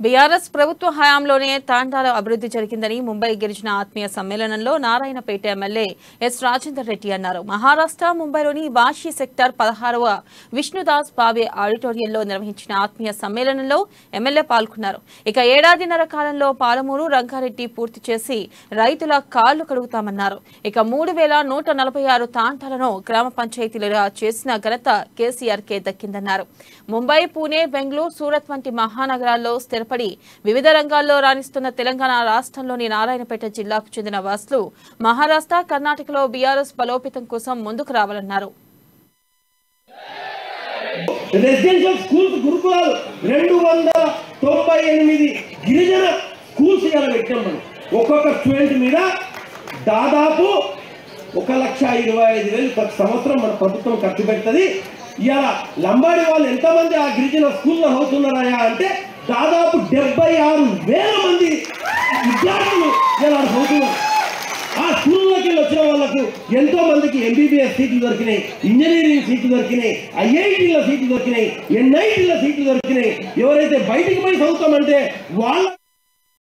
BRS ప్రభుత్వ హయాంలోనే తాండాల అభివృద్ధి జరిగిందని ముంబై గిరిజన ఆత్మీయ సమ్మేళనంలో నారాయణపేట ఎమ్మెల్యే ఎస్ రాజేందర్ రెడ్డి అన్నారు. మహారాష్ట్ర ముంబైలోని వాషి సెక్టర్ 16వ విష్ణుదాస్ భావే ఆడిటోరియంలో నిర్వహించిన ఆత్మీయ సమ్మేళనంలో ఎమ్మెల్యే పాల్గొన్నారు. ఇక ఏడాదిన్నర కాలంలో పాలమూరు రంగారెడ్డి పూర్తి చేసి రైతుల కాళ్లు కడుగుతామన్నారు. ఇక 3146 తాండాలను గ్రామ పంచాయతీలుగా చేసిన ఘనత కేసీఆర్కే దక్కిందన్నారు. ముంబై, పూణే, బెంగళూరు, సూరత్ వంటి మహానగరాల్లో స్థిరపడి వివిధ రంగాల్లో రాణిస్తున్న తెలంగాణ రాష్ట్రంలోని నారాయణపేట జిల్లాకు చెందిన వాసులు మహారాష్ట్ర, కర్ణాటకలో బీఆర్ఎస్ బలోపేతం కోసం ముందుకు రావాలన్నారు. రెసిడెన్షియల్ స్కూల్స్ గురుకులాలు 298 గిరిజన స్కూల్స్ ఇలా పెట్టాం. మనం ఒక్కొక్క స్టూడెంట్ మీద దాదాపు 1,25,000 ప్రతి సంవత్సరం మన ప్రభుత్వం ఖర్చు పెడుతుంది. ఇలా లంబాడి వాళ్ళు ఎంతమంది ఆ గిరిజన స్కూల్లో అవుతున్నారా అంటే దాదాపు 76,000 మంది విద్యార్థులు ఇలా అవుతున్నారు. ఆ స్కూల్లోకి వచ్చిన వాళ్ళకు ఎంతో మందికి ఎంబీబీఎస్ సీట్లు దొరికినాయి, ఇంజనీరింగ్ సీట్లు దొరికినాయి, ఐఐటీల సీట్లు దొరికినాయి, ఎన్ఐటీల సీట్లు దొరికినాయి. ఎవరైతే బయటికి పోయి చదువుతామంటే వాళ్ళ